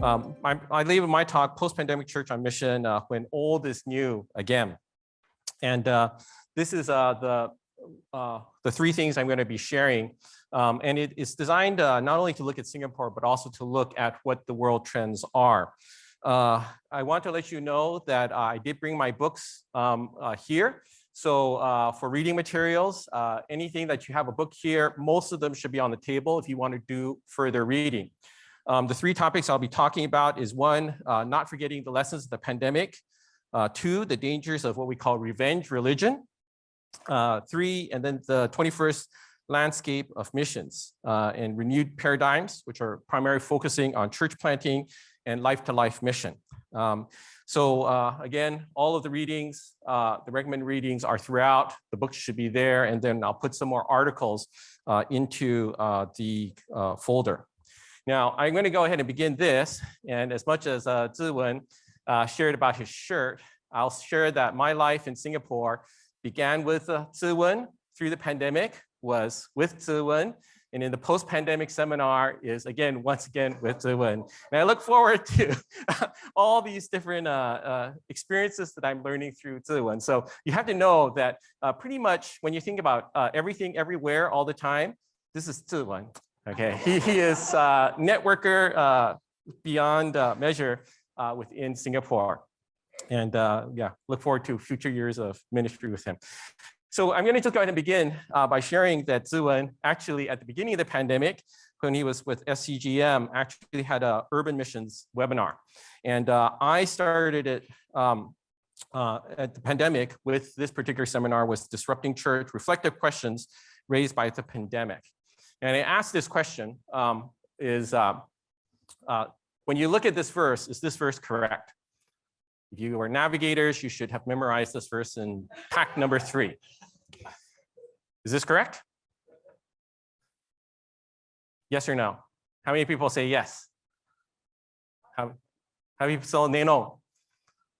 I label my talk Post-Pandemic Church on Mission, when old is new again. And this is the three things I'm going to be sharing. And it is designed not only to look at Singapore, but also to look at what the world trends are. I want to let you know that I did bring my books here. So for reading materials, anything that you have a book here, most of them should be on the table if you want to do further reading. The three topics I'll be talking about is one, not forgetting the lessons of the pandemic. Two, the dangers of what we call revenge religion. Three, and then the 21st landscape of missions and renewed paradigms, which are primarily focusing on church planting and life-to-life mission. Again, all of the readings, the recommended readings are throughout. The books should be there, and then I'll put some more articles into the folder. Now, I'm going to go ahead and begin this, and as much as Ziwen shared about his shirt, I'll share that my life in Singapore began with Ziwen through the pandemic, was with Ziwen, and in the post-pandemic seminar is once again with Ziwen. And I look forward to all these different experiences that I'm learning through Ziwen. So you have to know that pretty much when you think about everything, everywhere, all the time, this is Ziwen. Okay, he is networker beyond measure within Singapore. And yeah, look forward to future years of ministry with him. So I'm going to just go ahead and begin by sharing that Ziwen actually at the beginning of the pandemic, when he was with SCGM, actually had an urban missions webinar. And I started it at the pandemic with this particular seminar was Disrupting Church, Reflective Questions Raised by the Pandemic. And I asked this question when you look at this verse, is this verse correct? If you are navigators, you should have memorized this verse in pack number 3. Is this correct? Yes or no? How many people say yes? How many people say no?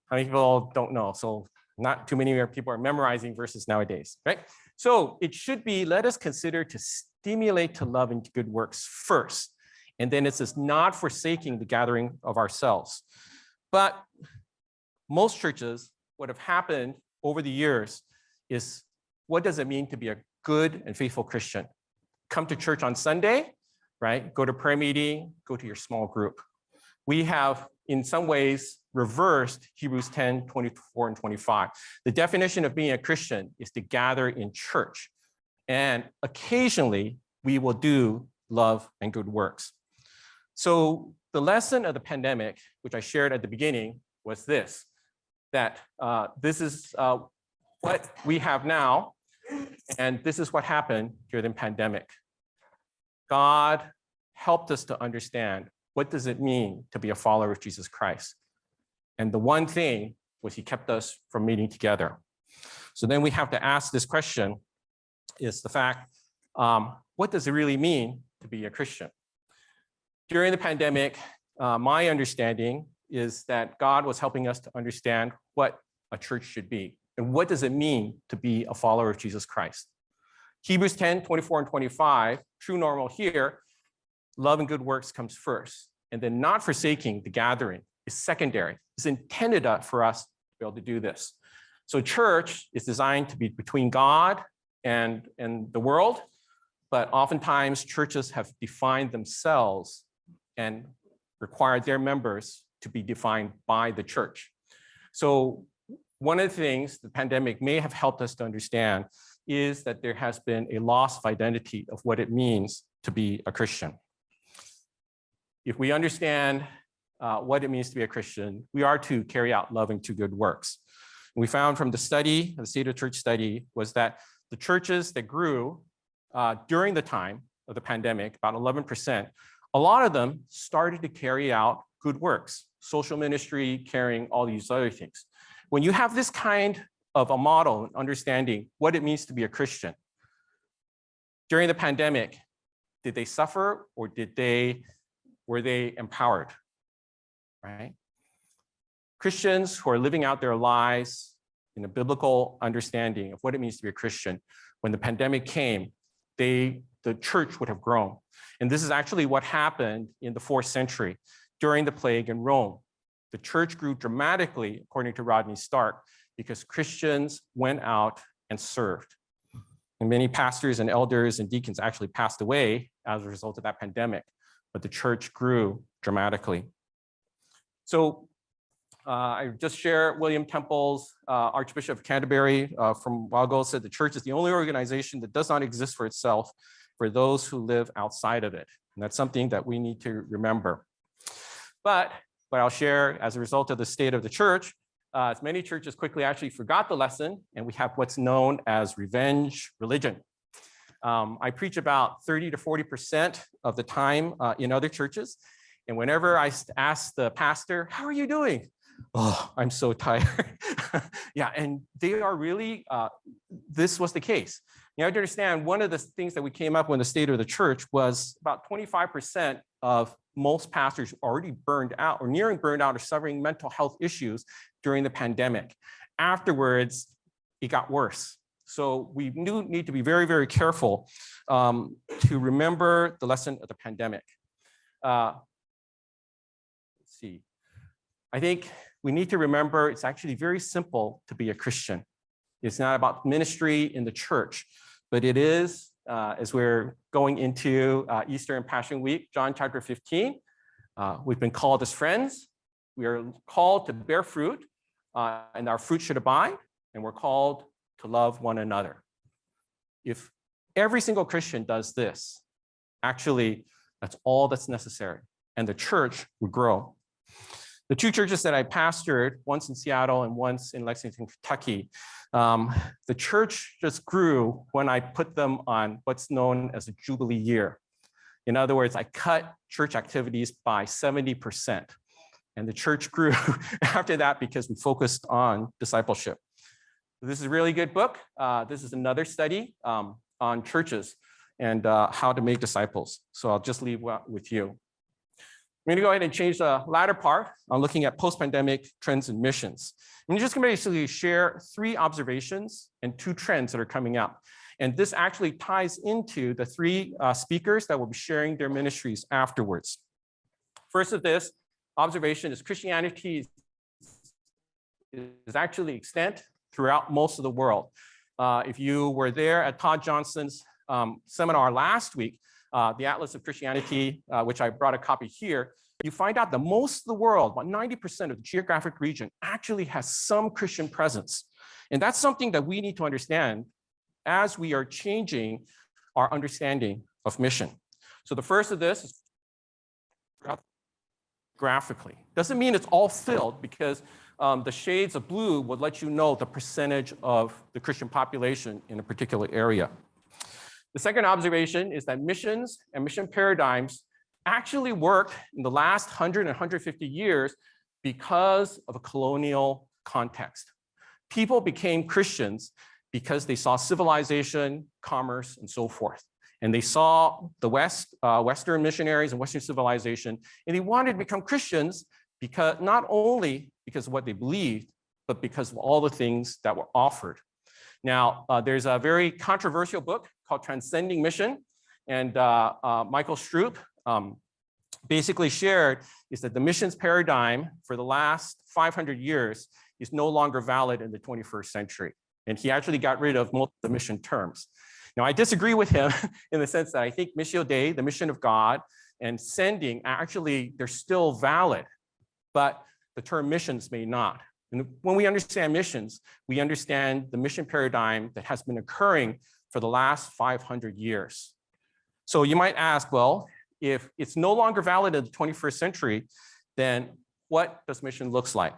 How many people don't know? So not too many people are memorizing verses nowadays, right? So it should be, let us consider to stimulate to love and good works first. And then it says, not forsaking the gathering of ourselves. But most churches, what have happened over the years is, what does it mean to be a good and faithful Christian? Come to church on Sunday, right? Go to prayer meeting, go to your small group. We have, in some ways, reversed Hebrews 10, 24, and 25. The definition of being a Christian is to gather in church. And occasionally, we will do love and good works. So the lesson of the pandemic, which I shared at the beginning, was this, that this is what we have now, and this is what happened during the pandemic. God helped us to understand, what does it mean to be a follower of Jesus Christ? And the one thing was he kept us from meeting together. So then we have to ask this question, is the fact, what does it really mean to be a Christian? During the pandemic, my understanding is that God was helping us to understand what a church should be. And what does it mean to be a follower of Jesus Christ? Hebrews 10, 24, and 25, true normal here, love and good works comes first. And then not forsaking the gathering is secondary. It's intended for us to be able to do this. So church is designed to be between God and the world, but oftentimes churches have defined themselves and required their members to be defined by the church. So one of the things the pandemic may have helped us to understand is that there has been a loss of identity of what it means to be a Christian. If we understand what it means to be a Christian, we are to carry out love and do good works. And we found from the study, the State of Church study, was that the churches that grew during the time of the pandemic, about 11%, a lot of them started to carry out good works, social ministry, caring, all these other things. When you have this kind of a model and understanding what it means to be a Christian, during the pandemic, did they suffer or were they empowered, right? Christians who are living out their lives in a biblical understanding of what it means to be a Christian, when the pandemic came, the church would have grown. And this is actually what happened in the 4th century. during the plague in Rome. The church grew dramatically, according to Rodney Stark, because Christians went out and served. And many pastors and elders and deacons actually passed away as a result of that pandemic, but the church grew dramatically. So I just share William Temple's Archbishop of Canterbury from a while ago said the church is the only organization that does not exist for itself, for those who live outside of it. And that's something that we need to remember. But what I'll share as a result of the state of the church, as many churches quickly actually forgot the lesson, and we have what's known as revenge religion. I preach about 30 to 40% of the time in other churches. And whenever I ask the pastor, how are you doing? Oh, I'm so tired. Yeah, and they are really, this was the case. You have to understand, one of the things that we came up with in the state of the church was about 25% of most pastors already burned out or nearing burnout or suffering mental health issues during the pandemic. Afterwards, it got worse. So we need to be very, very careful to remember the lesson of the pandemic. Let's see. I think we need to remember it's actually very simple to be a Christian. It's not about ministry in the church, but it is, as we're going into Easter and Passion Week, John chapter 15, we've been called as friends. We are called to bear fruit, and our fruit should abide, and we're called to love one another. If every single Christian does this, actually, that's all that's necessary, and the church would grow. The two churches that I pastored, once in Seattle and once in Lexington, Kentucky, the church just grew when I put them on what's known as a Jubilee year. In other words, I cut church activities by 70%. And the church grew after that because we focused on discipleship. This is a really good book. This is another study on churches and how to make disciples. So I'll just leave with you. I'm going to go ahead and change the latter part on looking at post-pandemic trends and missions. I'm just going to basically share 3 observations and 2 trends that are coming up. And this actually ties into the 3 speakers that will be sharing their ministries afterwards. First of this observation is Christianity is actually extant throughout most of the world. If you were there at Todd Johnson's seminar last week, the Atlas of Christianity, which I brought a copy here, you find out that most of the world, about 90% of the geographic region, actually has some Christian presence. And that's something that we need to understand as we are changing our understanding of mission. So the first of this is graphically. Doesn't mean it's all filled, because the shades of blue would let you know the percentage of the Christian population in a particular area. The second observation is that missions and mission paradigms actually worked in the last 100 and 150 years because of a colonial context. People became Christians because they saw civilization, commerce, and so forth. And they saw the Western missionaries and Western civilization, and they wanted to become Christians because not only because of what they believed, but because of all the things that were offered. Now, there's a very controversial book called Transcending Mission, and Michael Stroop basically shared is that the missions paradigm for the last 500 years is no longer valid in the 21st century. And he actually got rid of most of the mission terms. Now, I disagree with him in the sense that I think Missio Dei, the mission of God, and sending, actually, they're still valid, but the term missions may not. And when we understand missions, we understand the mission paradigm that has been occurring for the last 500 years. So you might ask, well, if it's no longer valid in the 21st century, then what does mission look like?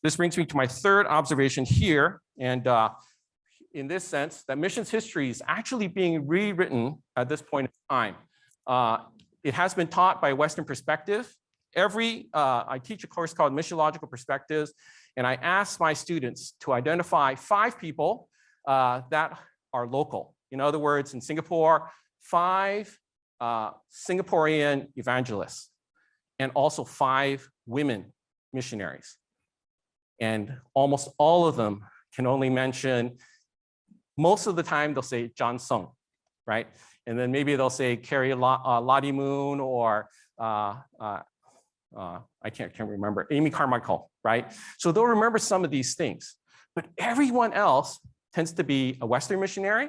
This brings me to my third observation here. And in this sense, that missions history is actually being rewritten at this point in time. It has been taught by Western perspective. I teach a course called Missiological Perspectives, and I ask my students to identify 5 people that are local. In other words, in Singapore, 5 Singaporean evangelists, and also 5 women missionaries. And almost all of them can only mention, most of the time they'll say John Sung, right? And then maybe they'll say Carrie Lottie Moon or I can't remember, Amy Carmichael, right? So they'll remember some of these things, but everyone else tends to be a Western missionary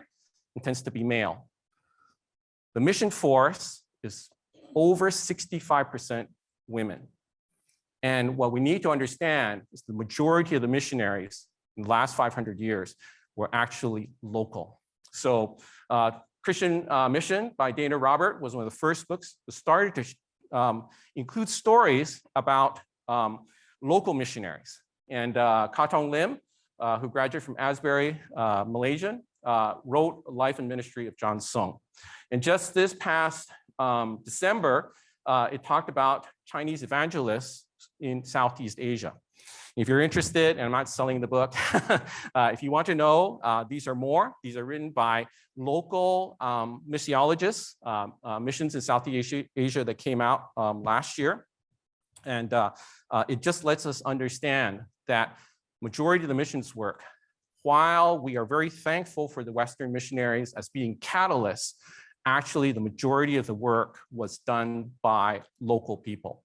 and tends to be male. The mission force is over 65% women. And what we need to understand is the majority of the missionaries in the last 500 years were actually local. So Christian Mission by Dana Robert was one of the first books that started to include stories about local missionaries. And Katong Lim, who graduated from Asbury, Malaysian, wrote Life and Ministry of John Sung. And just this past December, it talked about Chinese evangelists in Southeast Asia. If you're interested, and I'm not selling the book, if you want to know, these are written by local missiologists, missions in Southeast Asia that came out last year. And it just lets us understand that majority of the missions work, while we are very thankful for the Western missionaries as being catalysts, actually the majority of the work was done by local people.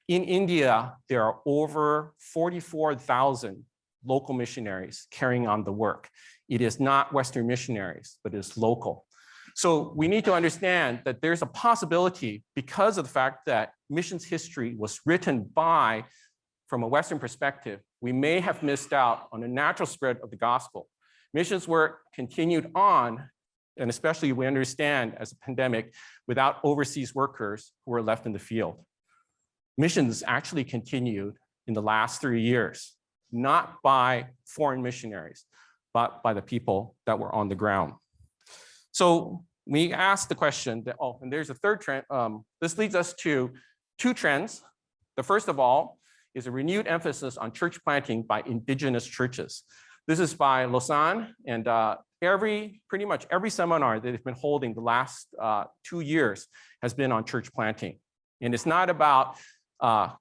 In India, there are over 44,000 local missionaries carrying on the work. It is not Western missionaries, but it's local. So we need to understand that there's a possibility, because of the fact that missions history was written from a Western perspective, we may have missed out on the natural spread of the gospel. Missions work continued on, and especially we understand as a pandemic, without overseas workers who were left in the field. Missions actually continued in the last 3 years, not by foreign missionaries, but by the people that were on the ground. So we asked the question that, and there's a third trend. This leads us to two trends. The first of all is a renewed emphasis on church planting by indigenous churches. This is by Lausanne, and pretty much every seminar that they've been holding the last 2 years has been on church planting. And it's not about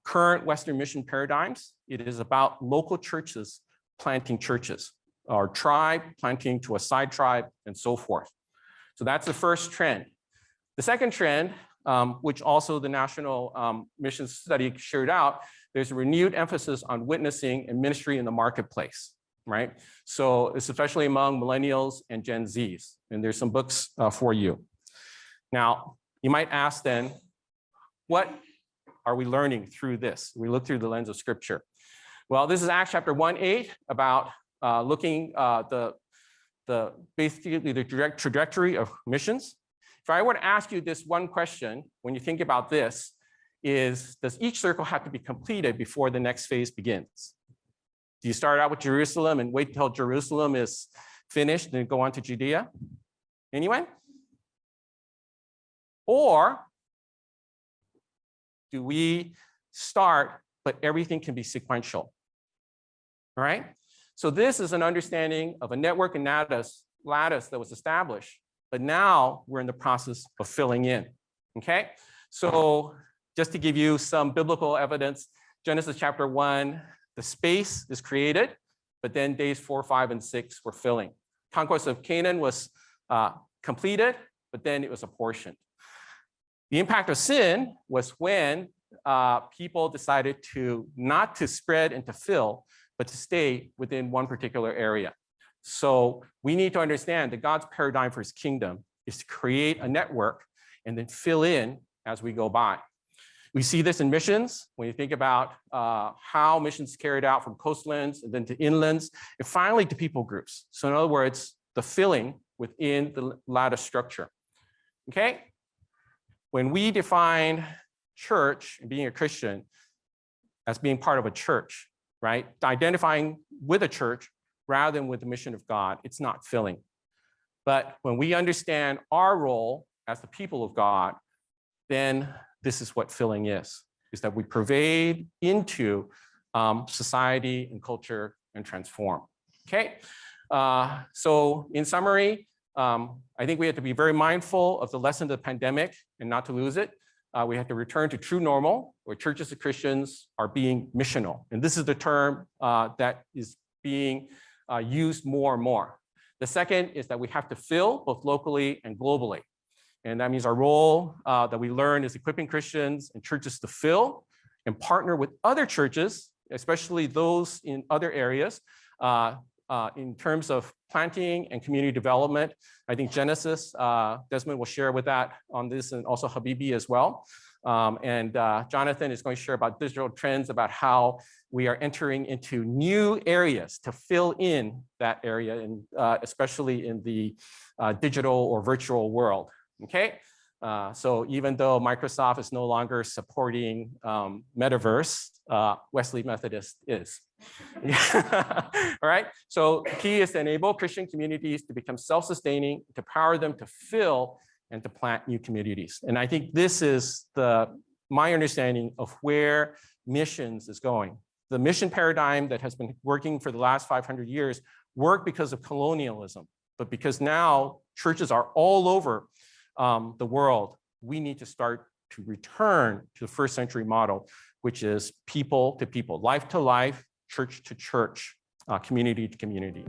current Western mission paradigms. It is about local churches planting churches, or tribe planting to a side tribe, and so forth. So that's the first trend. The second trend, which also the National Mission Study shared out, there's a renewed emphasis on witnessing and ministry in the marketplace, right? So it's especially among millennials and Gen Zs, and there's some books for you. Now, you might ask then, what are we learning through this? We look through the lens of Scripture. Well, this is Acts chapter 1:8 about looking basically the direct trajectory of missions. If I were to ask you this one question, when you think about this, does each circle have to be completed before the next phase begins? Do you start out with Jerusalem and wait till Jerusalem is finished and then go on to Judea? Anyone? Or do we start, but everything can be sequential? All right? So this is an understanding of a network and lattice that was established, but now we're in the process of filling in, okay? So just to give you some biblical evidence, Genesis chapter 1, the space is created, but then days 4, 5, and 6 were filling. Conquest of Canaan was completed, but then it was apportioned. The impact of sin was when people decided not to spread and to fill, but to stay within one particular area. So we need to understand that God's paradigm for his kingdom is to create a network and then fill in as we go by. We see this in missions when you think about how missions carried out from coastlands and then to inlands and finally to people groups. So in other words, the filling within the lattice structure. Okay? When we define church and being a Christian as being part of a church, right? Identifying with a church rather than with the mission of God, it's not filling. But when we understand our role as the people of God, then this is what filling is that we pervade into society and culture and transform, okay? So in summary, I think we have to be very mindful of the lesson of the pandemic and not to lose it. We have to return to true normal, where churches and Christians are being missional. And this is the term that is being used more and more. The second is that we have to fill both locally and globally. And that means our role that we learn is equipping Christians and churches to fill and partner with other churches, especially those in other areas, in terms of planting and community development. I think Genesis, Desmond will share with that on this, and also Habibi as well. Jonathan is going to share about digital trends, about how we are entering into new areas to fill in that area, and especially in the digital or virtual world. Okay, so even though Microsoft is no longer supporting metaverse, Wesley Methodist is. All right, so key is to enable Christian communities to become self-sustaining, to power them to fill and to plant new communities. And I think this is my understanding of where missions is going. The mission paradigm that has been working for the last 500 years worked because of colonialism, but because now churches are all over the world, we need to start to return to the first century model, which is people to people, life to life, church to church, community to community.